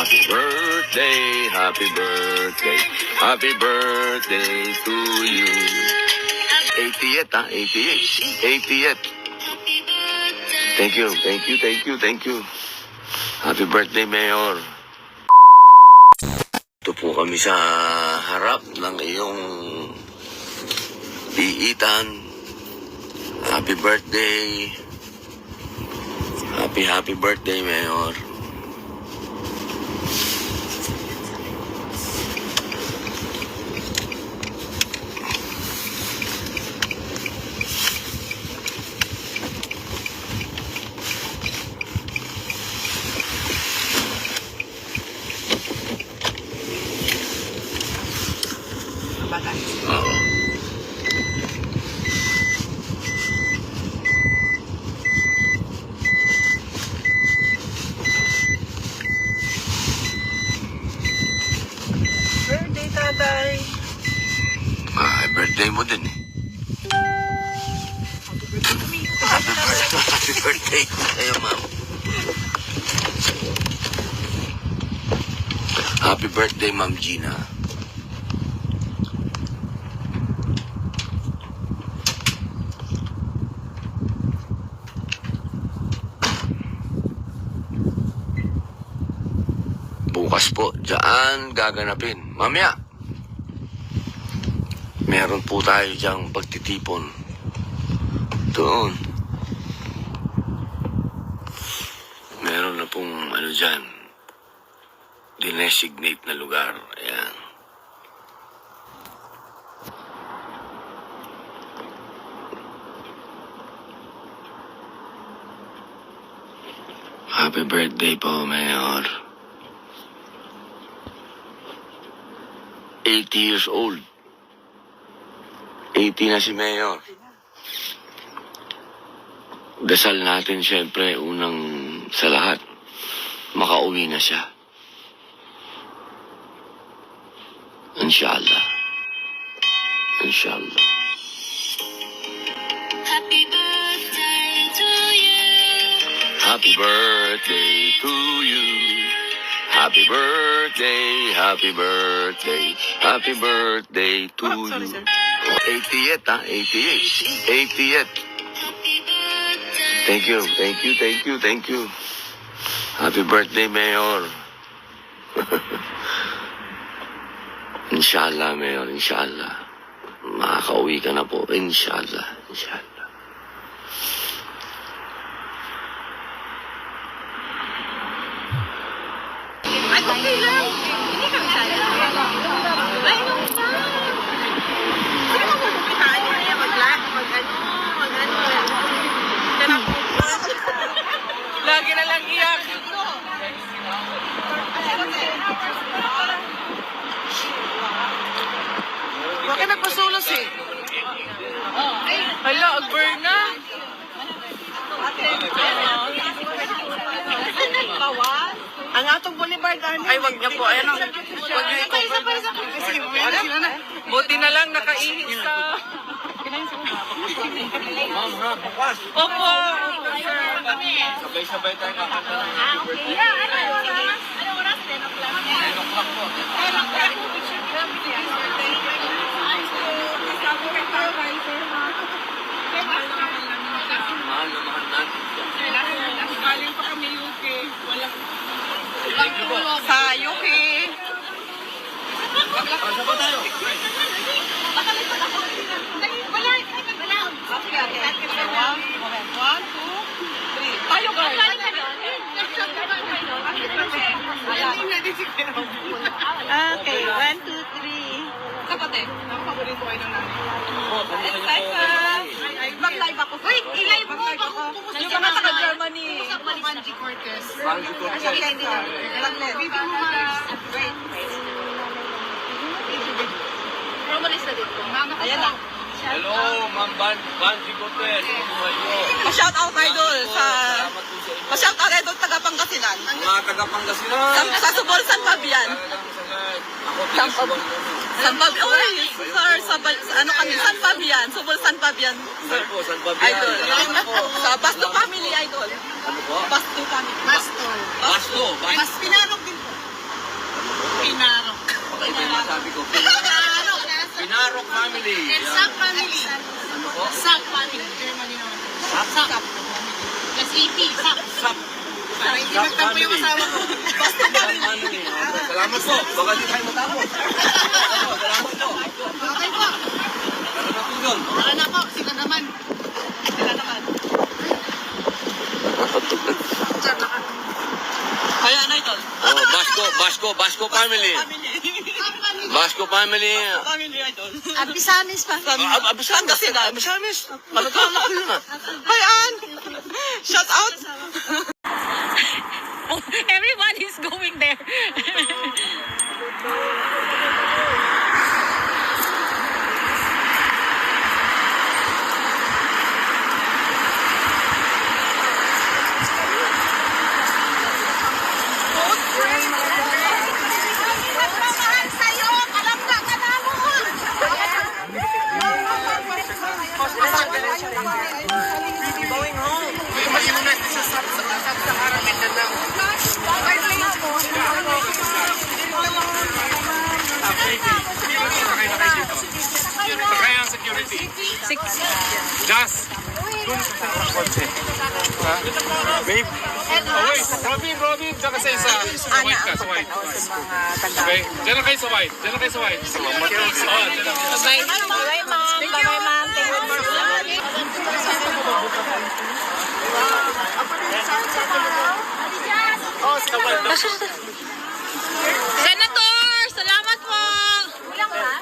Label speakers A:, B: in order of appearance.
A: Happy birthday, happy birthday, happy birthday to you. 88 ha, 88, 88. Thank you, thank you, thank you, thank you. Happy birthday, Mayor. Ito po kami sa harap ng iyong piitan. Happy birthday. Happy birthday, Mayor.
B: Birthday, tatay.
A: Birthday mo din eh. Happy birthday sa'yo, ma'am. Happy birthday, Ma'am Gina. Bukas po, dyan gaganapin. Mamaya, meron po tayo dyang pagtitipon. Doon. Meron na pong dyan, dinesignate na lugar. Ayan. Happy birthday po, Mayor. 80 years old. 80 na si Mayor. Dasal natin siyempre unang sa lahat. Makauwi na siya. Inshallah. Inshallah.
C: Happy birthday to you.
A: Happy birthday to you. Happy birthday, happy birthday, happy birthday to
B: sorry,
A: you.
B: sir.
A: 88 ha, 88, 88. Thank you, thank you, thank you, thank you. Happy birthday, Mayor. Inshallah, Mayor, inshallah. Makakauwi ka na po, inshallah, inshallah.
B: Ay, okay lang. Hindi kami sayang. Ay, no, na. Sino mo pupitaan niya niya? Mag-ano. Lagi na lang iyak. Bakit nagpasulos eh? Hala,ag-burn na. Ang atong boulevard, ay, wag niya po. Ayan o. Wag niyo i-cover. Sige, sila na. Buti na lang nakaihis sa...
D: Ma'am, ha, bukas.
B: Opo.
D: Sabay-sabay tayo kakanta ng happy birthday.
C: Anong oras? 10 o'clock.
D: 10 o'clock po.
C: 10 o'clock.
D: Mahal na mahal natin.
B: Galing pa kami UK. Walang...
D: Thank you po.
B: Sa UK.
D: Saan ba tayo?
B: One, two, three. Tayo, guys. Okay, 1, 2, 3. Kapatid, paborito kayo ng nanay.
D: Po, kamusta niyo po?
B: Mag-live ako. Wait, i-live mo ako. Yung mga taga-Germany.
C: Manji Cortez.
D: Frankie Cortez.
B: Video mo, Mars. Wait.
C: Promolis na dito.
B: Ayan lang.
D: Hello, Ma'am Banji Cortez. Kumuhay po.
B: Pa-shout out idol sa...
D: Salamat po sa inyo.
B: Pa-shout out idol taga-Pangasinan.
D: Mga taga-Pangasinan.
B: Sa Subol, San Fabian.
D: Talagang sagat. Ako,
B: San
D: tinisibang
B: San Fabian. Uy, sir, ano kami? San Fabian. Subol, San Fabian.
D: Sir po, San Fabian.
B: Idol.
D: Salamat po.
B: Sa Basto Family Idol.
D: Ano po?
B: Basto Family.
C: Basto.
D: Basto.
C: Mas pinarok din po.
D: family.
C: And Sak family. Sak family. Germany naman. Sak. SAP. Sak.
D: Sak.
C: Para hindi magtampo yung asawa ko. Basta
D: Family. Salamat po. Baka di tayo matapos. Salamat po.
C: Okay po.
D: Salamat po yun.
C: Wala na po. Sila naman. Sila naman.
B: Kaya na ito.
A: Oh, Basco family. Basco family.
B: Family idol.
C: Abisamis pa.
A: Abisamis. Malagana ko yun ah.
B: Hi, Ann. Shout out.
C: Everyone is going there.
E: Kaya ang security. Gas. Dun sa kotse. Ha? Babe. Oh, wait. Robin. Diyan ka sa isa. Sa white ka, sa white. Okay. Diyan lang kayo sa white. Diyan lang kayo sa white. Oh, diyan lang kayo.
C: Bye, ma'am. Bye, ma'am. Senator, salamat po. Kulang ba?